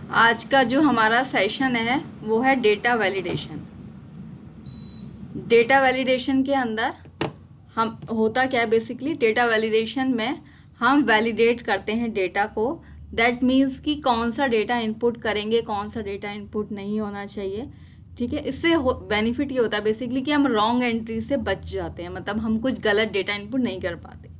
आज का जो हमारा सेशन है वो है डेटा वैलिडेशन। डेटा वैलिडेशन के अंदर हम होता क्या है, बेसिकली डेटा वैलिडेशन में हम वैलिडेट करते हैं डेटा को। दैट मीन्स कि कौन सा डेटा इनपुट करेंगे, कौन सा डेटा इनपुट नहीं होना चाहिए। ठीक है, इससे बेनिफिट ये होता है बेसिकली कि हम रॉन्ग एंट्री से बच जाते हैं, मतलब हम कुछ गलत डेटा इनपुट नहीं कर पाते।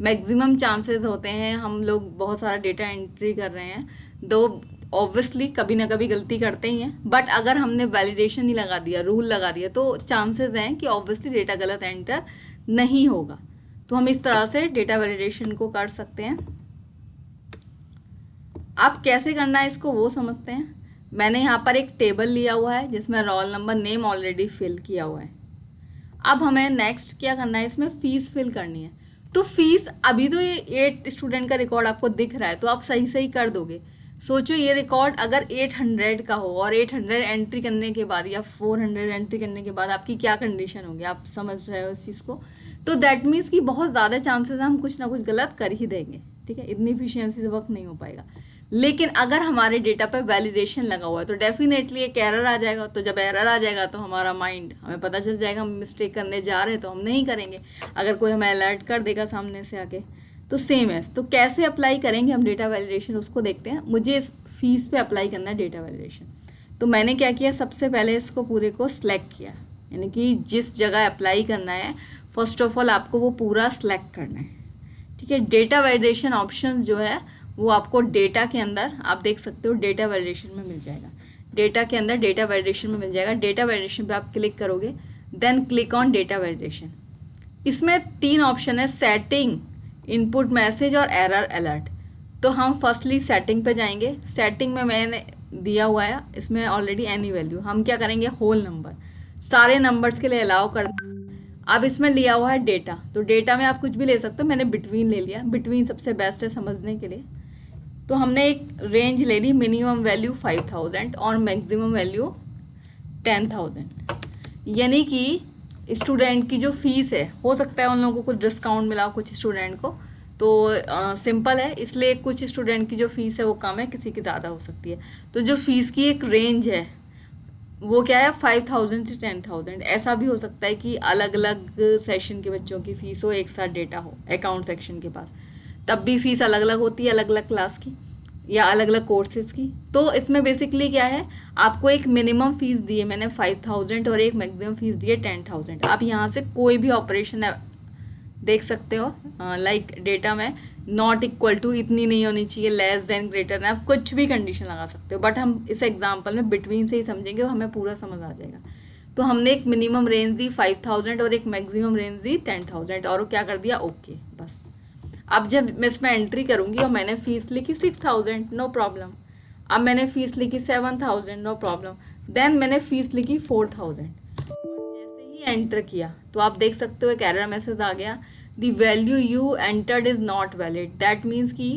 मैक्सिमम चांसेस होते हैं हम लोग बहुत सारा डेटा एंट्री कर रहे हैं, दो ऑब्वियसली कभी ना कभी गलती करते ही हैं, बट अगर हमने वैलिडेशन ही लगा दिया, रूल लगा दिया, तो चांसेस हैं कि ऑब्वियसली डेटा गलत एंटर नहीं होगा। तो हम इस तरह से डेटा वैलिडेशन को कर सकते हैं। अब कैसे करना है इसको वो समझते हैं। मैंने यहाँ पर एक टेबल लिया हुआ है जिसमें roll number name already fill किया हुआ है। अब हमें नेक्स्ट क्या करना है, इसमें फीस फिल करनी है। तो फीस अभी तो ये 8 स्टूडेंट का रिकॉर्ड आपको दिख रहा है तो आप सही सही कर दोगे। सोचो ये रिकॉर्ड अगर 800 का हो और 800 एंट्री करने के बाद या 400 एंट्री करने के बाद आपकी क्या कंडीशन होगी, आप समझ रहे हो इस चीज़ को। तो दैट मीन्स कि बहुत ज़्यादा चांसेस हम कुछ ना कुछ गलत कर ही देंगे। ठीक है, इतनी इफिशियंसी से वर्क नहीं हो पाएगा। लेकिन अगर हमारे डेटा पर वैलिडेशन लगा हुआ है तो डेफिनेटली एक एरर आ जाएगा। तो जब एरर आ जाएगा तो हमारा माइंड, हमें पता चल जाएगा हम मिस्टेक करने जा रहे हैं तो हम नहीं करेंगे। अगर कोई हमें अलर्ट कर देगा सामने से आके तो सेम है। तो कैसे अप्लाई करेंगे हम डेटा वैलिडेशन, उसको देखते हैं। मुझे इस फीस पे अप्लाई करना है डेटा वैलिडेशन। तो मैंने क्या किया, सबसे पहले इसको पूरे को सिलेक्ट किया, यानी कि जिस जगह अप्लाई करना है फर्स्ट ऑफ ऑल आपको वो पूरा सिलेक्ट करना है। ठीक है, डेटा वैलिडेशन ऑप्शंस जो है वो आपको डेटा के अंदर आप देख सकते हो, डेटा वैलिडेशन में मिल जाएगा। डेटा के अंदर डेटा वैलिडेशन में मिल जाएगा। डेटा वैलिडेशन पे आप क्लिक करोगे, then click on data validation. इसमें 3 ऑप्शन है, सेटिंग, इनपुट मैसेज और एरर अलर्ट। तो हम फर्स्टली सेटिंग पे जाएंगे। सेटिंग में मैंने दिया हुआ है इसमें ऑलरेडी एनी वैल्यू। हम क्या करेंगे, होल नंबर, सारे नंबर्स के लिए अलाउ कर। अब इसमें लिया हुआ है डेटा, तो डेटा में आप कुछ भी ले सकते हो। मैंने बिटवीन ले लिया, बिटवीन सबसे बेस्ट है समझने के लिए। तो हमने एक रेंज ले ली, मिनिमम वैल्यू 5000 और मैक्सिमम वैल्यू 10,000। यानी कि स्टूडेंट की जो फीस है, हो सकता है उन लोगों को कुछ डिस्काउंट मिला कुछ स्टूडेंट को, तो सिंपल है, इसलिए कुछ स्टूडेंट की जो फीस है वो कम है, किसी की ज़्यादा हो सकती है। तो जो फीस की एक रेंज है वो क्या है, 5000 से 10,000। ऐसा भी हो सकता है कि अलग अलग सेशन के बच्चों की फीस हो, एक साथ डेटा हो अकाउंट सेक्शन के पास, तब भी फीस अलग अलग होती है, अलग अलग क्लास की या अलग अलग कोर्सेज की। तो इसमें बेसिकली क्या है, आपको एक मिनिमम फीस दी है मैंने 5000 और एक मैक्सिमम फीस दी है 10,000। आप यहाँ से कोई भी ऑपरेशन देख सकते हो, लाइक डेटा में नॉट इक्वल टू इतनी नहीं होनी चाहिए, लेस देन, ग्रेटर देन, आप कुछ भी कंडीशन लगा सकते हो। बट हम इस एग्जांपल में बिटवीन से ही समझेंगे, हमें पूरा समझ आ जाएगा। तो हमने एक मिनिमम रेंज दी 5000 और एक मैक्सिमम रेंज दी 10,000 और क्या कर दिया, ओके बस। अब जब मैं इसमें एंट्री करूँगी और मैंने फ़ीस लिखी 6000, नो प्रॉब्लम। अब मैंने फ़ीस लिखी 7000, नो प्रॉब्लम। देन मैंने फ़ीस लिखी 4000। जैसे ही एंटर किया तो आप देख सकते हो एक एरर मैसेज आ गया, the value you entered is not valid. That means कि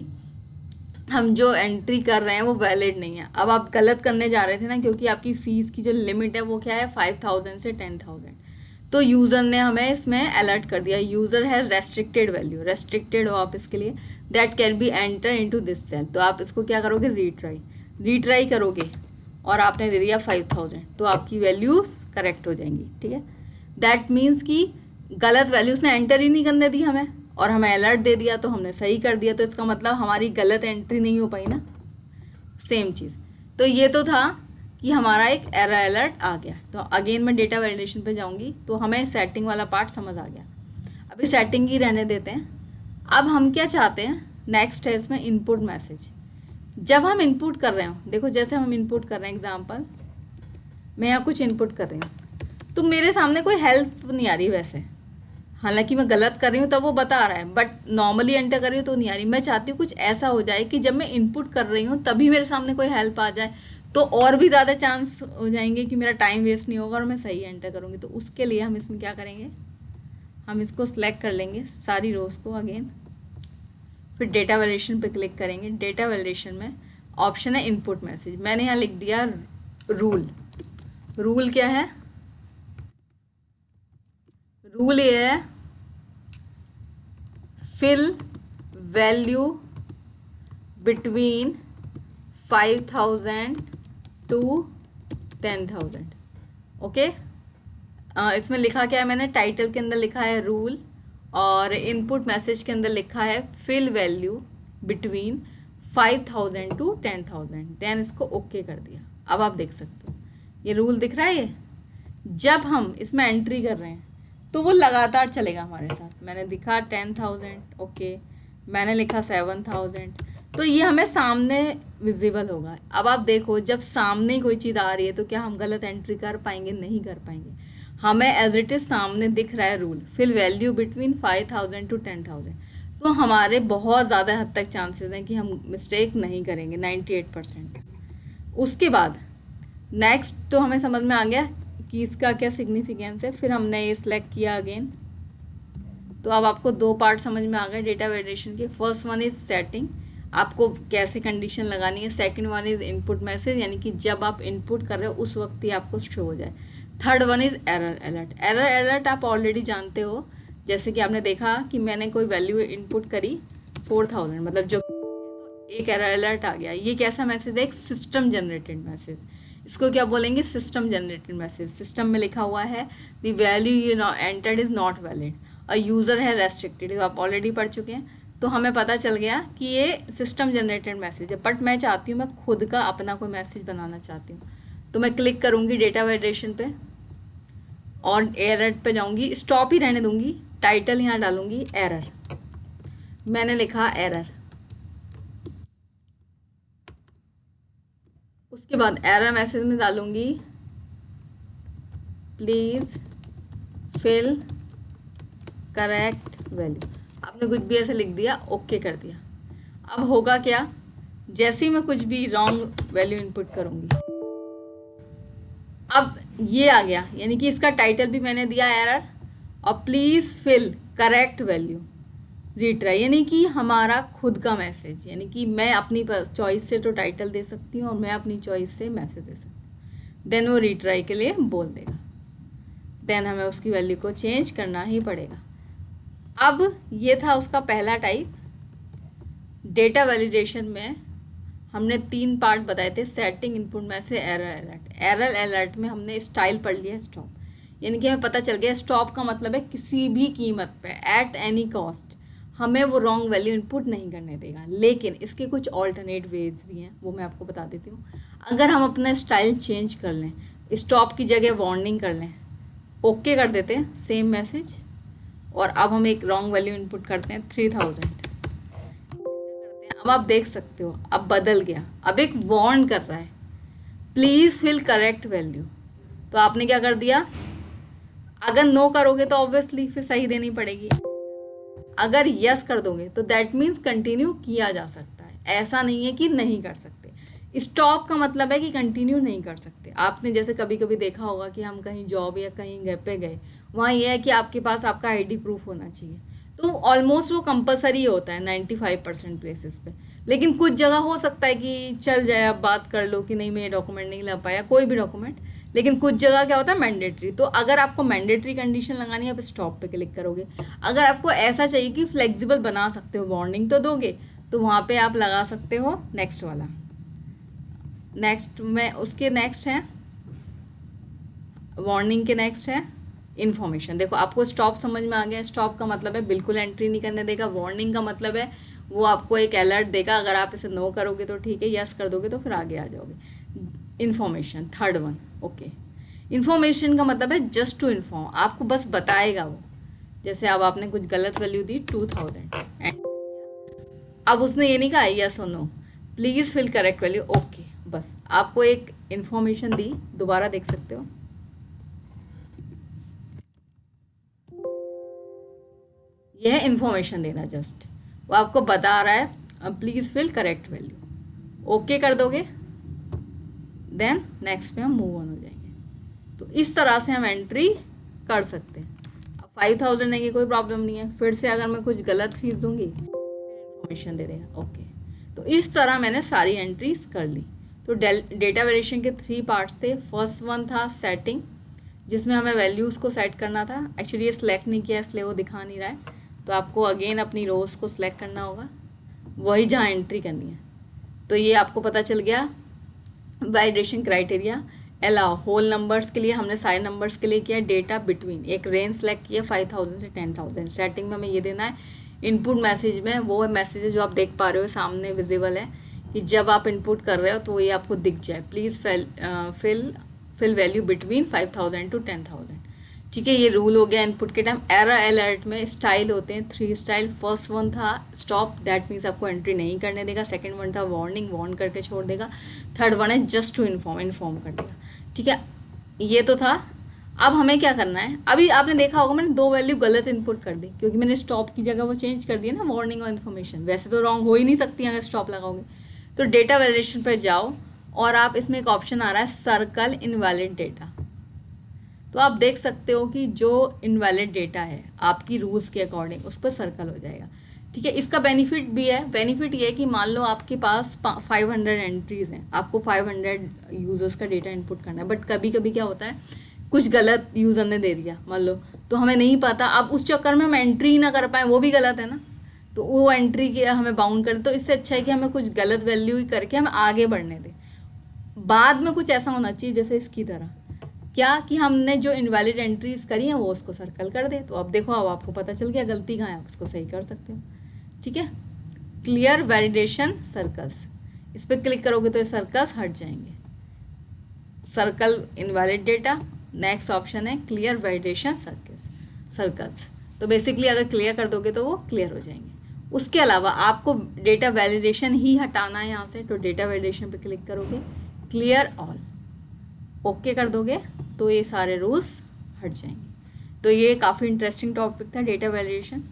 हम जो एंट्री कर रहे हैं वो वैलिड नहीं है। अब आप गलत करने जा रहे थे ना, क्योंकि आपकी फ़ीस की जो लिमिट है वो क्या है, 5000 से 10,000। तो यूज़र ने हमें इसमें अलर्ट कर दिया, यूज़र है रेस्ट्रिक्टेड वैल्यू, रेस्ट्रिक्टेड हो आप इसके लिए, that can be enter into this cell. तो आप इसको क्या करोगे, रीट्राई करोगे और आपने दे दिया 5000, तो आपकी वैल्यूज करेक्ट हो जाएंगी। ठीक है, दैट मीन्स कि गलत वैल्यूज ने एंटर ही नहीं करने दी हमें और हमें अलर्ट दे दिया तो हमने सही कर दिया, तो इसका मतलब हमारी गलत एंट्री नहीं हो पाई ना। सेम चीज़। तो ये तो था कि हमारा एक एरर अलर्ट आ गया। तो अगेन मैं डेटा वैलिडेशन पे जाऊंगी तो हमें सेटिंग वाला पार्ट समझ आ गया। अभी सेटिंग ही रहने देते हैं। अब हम क्या चाहते हैं, नेक्स्ट है इसमें इनपुट मैसेज। जब हम इनपुट कर रहे हो, देखो जैसे हम इनपुट कर रहे हैं, एग्जाम्पल मैं यहाँ कुछ इनपुट कर रही हूँ तो मेरे सामने कोई हेल्प नहीं आ रही वैसे, हालांकि मैं गलत कर रही हूँ तब वो बता रहा है, बट नॉर्मली एंटर कर रही हूँ तो नहीं आ रही। मैं चाहती हूँ कुछ ऐसा हो जाए कि जब मैं इनपुट कर रही हूँ तभी मेरे सामने कोई हेल्प आ जाए, तो और भी ज़्यादा चांस हो जाएंगे कि मेरा टाइम वेस्ट नहीं होगा और मैं सही एंटर करूँगी। तो उसके लिए हम इसमें क्या करेंगे, हम इसको सिलेक्ट कर लेंगे सारी रोज को अगेन, फिर डेटा वैलिडेशन पे क्लिक करेंगे। डेटा वैलिडेशन में ऑप्शन है इनपुट मैसेज, मैंने यहाँ लिख दिया रूल। रूल क्या है, रूल ये है, fill value between 5,000 to 10,000। Okay, इसमें लिखा क्या है मैंने, टाइटल के अंदर लिखा है रूल, और इनपुट मैसेज के अंदर लिखा है fill value between 5,000 to 10,000। Then इसको ओके कर दिया। अब आप देख सकते हो ये रूल दिख रहा है। ये जब हम इसमें एंट्री कर रहे हैं तो वो लगातार चलेगा हमारे साथ। मैंने लिखा 10,000, ओके, मैंने लिखा 7,000, तो ये हमें सामने विजिबल होगा। अब आप देखो, जब सामने कोई चीज़ आ रही है तो क्या हम गलत एंट्री कर पाएंगे? नहीं कर पाएंगे। हमें एज इट इज़ सामने दिख रहा है rule, fill value between 5,000 to 10,000, तो हमारे बहुत ज़्यादा हद तक चांसेस हैं कि हम मिस्टेक नहीं करेंगे, 98%। उसके बाद नेक्स्ट तो हमें समझ में आ गया कि इसका क्या सिग्निफिकेंस है। फिर हमने ये सिलेक्ट किया अगेन, तो अब आपको दो पार्ट समझ में आ गए डेटा वैलिडेशन के। फर्स्ट वन इज सेटिंग, आपको कैसे कंडीशन लगानी है। Second one is input message, यानी कि जब आप इनपुट कर रहे हो उस वक्त ही आपको शो हो जाए। Third one is error alert. Error alert आप ऑलरेडी जानते हो, जैसे कि आपने देखा कि मैंने कोई वैल्यू इनपुट करी 4,000, मतलब जो एक एरर अलर्ट आ गया। ये कैसा मैसेज है? एक सिस्टम जनरेटेड मैसेज। इसको क्या बोलेंगे? System generated message. सिस्टम में लिखा हुआ है the value you entered is not valid, a user है रेस्ट्रिक्टेड, आप ऑलरेडी पढ़ चुके हैं। तो हमें पता चल गया कि ये सिस्टम जनरेटेड मैसेज है। बट मैं चाहती हूँ, मैं खुद का अपना कोई मैसेज बनाना चाहती हूँ, तो मैं क्लिक करूँगी डेटा वैलिडेशन पे और एरर पे जाऊँगी। स्टॉप ही रहने दूँगी, टाइटल यहाँ डालूँगी एरर। मैंने लिखा एरर। उसके बाद एरर मैसेज में डालूँगी प्लीज़ फिल करेक्ट वैल्यू। आपने कुछ भी ऐसे लिख दिया, ओके कर दिया। अब होगा क्या? जैसे ही मैं कुछ भी रॉन्ग वैल्यू इनपुट करूँगी, अब ये आ गया, यानी कि इसका टाइटल भी मैंने दिया एरर, और please fill correct value retry, यानी कि हमारा खुद का मैसेज, यानी कि मैं अपनी चॉइस से तो टाइटल दे सकती हूँ और मैं अपनी चॉइस से मैसेज दे सकती हूँ। देन वो रीट्राई के लिए बोल देगा। देन हमें उसकी वैल्यू को चेंज करना ही पड़ेगा। अब ये था उसका पहला टाइप। डेटा वैलिडेशन में हमने 3 पार्ट बताए थे, setting, input message, error alert. Error alert में हमने स्टाइल पढ़ लिया स्टॉप, यानी कि हमें पता चल गया स्टॉप का मतलब है किसी भी कीमत पे, एट एनी कॉस्ट हमें वो रॉन्ग वैल्यू इनपुट नहीं करने देगा। लेकिन इसके कुछ ऑल्टरनेट वेज भी हैं, वो मैं आपको बता देती हूँ। अगर हम अपना स्टाइल चेंज कर लें, स्टॉप की जगह वार्निंग कर लें, ओके कर देते हैं सेम मैसेज, और अब हम एक रॉन्ग वैल्यू इनपुट करते हैं 3,000। अब आप देख सकते हो अब बदल गया, अब एक वार्न कर रहा है प्लीज़ फिल करेक्ट वैल्यू। तो आपने क्या कर दिया? अगर नो करोगे तो ऑब्वियसली फिर सही देनी पड़ेगी, अगर यस कर दोगे तो दैट मीन्स कंटिन्यू किया जा सकता है, ऐसा नहीं है कि नहीं कर सकते। स्टॉप का मतलब है कि कंटिन्यू नहीं कर सकते। आपने जैसे कभी कभी देखा होगा कि हम कहीं जॉब या कहीं घर पे गए, वहाँ यह है कि आपके पास आपका आईडी प्रूफ होना चाहिए, तो ऑलमोस्ट वो कंपलसरी होता है 95% प्लेसेस पे। लेकिन कुछ जगह हो सकता है कि चल जाए, आप बात कर लो कि नहीं मैं ये डॉक्यूमेंट नहीं ला पाया, कोई भी डॉक्यूमेंट। लेकिन कुछ जगह क्या होता है मैंडेटरी, तो अगर आपको मैंडेटरी कंडीशन लगानी है आप स्टॉप पे क्लिक करोगे। अगर आपको ऐसा चाहिए कि फ्लेक्सिबल बना सकते हो, वार्निंग तो दोगे, तो वहाँ पे आप लगा सकते हो नेक्स्ट वाला। नेक्स्ट में उसके नेक्स्ट है वार्निंग के नेक्स्ट है इन्फॉर्मेशन। देखो आपको स्टॉप समझ में आ गया। स्टॉप का मतलब है बिल्कुल एंट्री नहीं करने देगा। वार्निंग का मतलब है वो आपको एक अलर्ट देगा, अगर आप इसे नो करोगे तो ठीक है, यस कर दोगे तो फिर आगे आ जाओगे। Information third one, okay. Information का मतलब है जस्ट टू इन्फॉर्म, आपको बस बताएगा वो। जैसे अब आपने कुछ गलत वैल्यू दी 2,000, अब उसने ये नहीं कहा यस और no, please fill correct value, okay, बस आपको एक इन्फॉर्मेशन दी। दोबारा देख सकते हो, यह है इन्फॉर्मेशन देना, जस्ट वो आपको बता रहा है please fill correct value, okay कर दोगे, देन नेक्स्ट पे हम मूव ऑन हो जाएंगे। तो इस तरह से हम एंट्री कर सकते हैं। अब 5,000 देंगे कोई प्रॉब्लम नहीं है, फिर से अगर मैं कुछ गलत फीस दूंगी इन्फॉर्मेशन दे देगा, ओके। तो इस तरह मैंने सारी एंट्रीज कर ली। तो डेटा वेरिएशन के 3 पार्ट्स थे। फर्स्ट वन था सेटिंग, जिसमें हमें वैल्यूज़ को सेट करना था। एक्चुअली ये सिलेक्ट नहीं किया इसलिए वो दिखा नहीं रहा है, तो आपको अगेन अपनी रोज़ को सिलेक्ट करना होगा, वही जहाँ एंट्री करनी है। तो ये आपको पता चल गया validation criteria. Allow whole numbers के लिए हमने सारे नंबर्स के लिए किया, डेटा बिटवीन एक रेंज सेलेक्ट किया 5000 से 10,000। सेटिंग में हमें ये देना है, इनपुट मैसेज में वो मैसेज जो आप देख पा रहे हो सामने विजिबल है कि जब आप इनपुट कर रहे हो तो ये आपको दिख जाए, please fill value between 5000 to 10,000। ठीक है, ये रूल हो गया। इनपुट के टाइम एरर अलर्ट में स्टाइल होते हैं 3 स्टाइल। फर्स्ट वन था स्टॉप, दैट मीन्स आपको एंट्री नहीं करने देगा। सेकंड वन था वार्निंग, वार्न करके छोड़ देगा। थर्ड वन है जस्ट टू इन्फॉर्म कर देगा। ठीक है, ये तो था। अब हमें क्या करना है, अभी आपने देखा होगा मैंने 2 वैल्यू गलत इनपुट कर दी क्योंकि मैंने स्टॉप की जगह वो चेंज कर दिया ना, वार्निंग और इन्फॉर्मेशन। वैसे तो रॉन्ग हो ही नहीं सकती अगर स्टॉप लगाओगे। तो डेटा वैलिडेशन पर जाओ और आप इसमें एक ऑप्शन आ रहा है सर्कल इनवैलिड डेटा। तो आप देख सकते हो कि जो इनवैलिड डेटा है आपकी रूल्स के अकॉर्डिंग उस पर सर्कल हो जाएगा। ठीक है, इसका बेनिफिट भी है। बेनिफिट ये है कि मान लो आपके पास 500 एंट्रीज हैं, आपको 500 यूज़र्स का डेटा इनपुट करना है, बट कभी कभी क्या होता है कुछ गलत यूज़र ने दे दिया मान लो, तो हमें नहीं पता, अब उस चक्कर में हम एंट्री ना कर पाए, वो भी गलत है ना। तो वो एंट्री के हमें बाउंड कर, तो इससे अच्छा है कि हमें कुछ गलत वैल्यू ही करके हम आगे बढ़ने दें। बाद में कुछ ऐसा होना चाहिए जैसे इसकी तरह क्या कि हमने जो इनवैलिड एंट्रीज करी हैं वो उसको सर्कल कर दे। तो अब देखो, अब आपको पता चल गया गलती कहाँ है, आप उसको सही कर सकते हो। ठीक है, क्लियर वैलिडेशन सर्कल्स, इस पर क्लिक करोगे तो ये सर्कल्स हट जाएंगे। Circle invalid data, next option है क्लियर वैलिडेशन सर्कल्स। तो बेसिकली अगर क्लियर कर दोगे तो वो क्लियर हो जाएंगे। उसके अलावा आपको डेटा वैलिडेशन ही हटाना है यहाँ से, तो डेटा वैलिडेशन पे क्लिक करोगे, क्लियर ऑल, ओके कर दोगे तो ये सारे रूल्स हट जाएंगे। तो ये काफ़ी इंटरेस्टिंग टॉपिक था डेटा वैलिडेशन,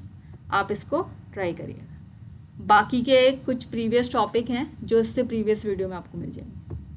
आप इसको ट्राई करिएगा। बाकी के कुछ प्रीवियस टॉपिक हैं जो इससे प्रीवियस वीडियो में आपको मिल जाएंगे।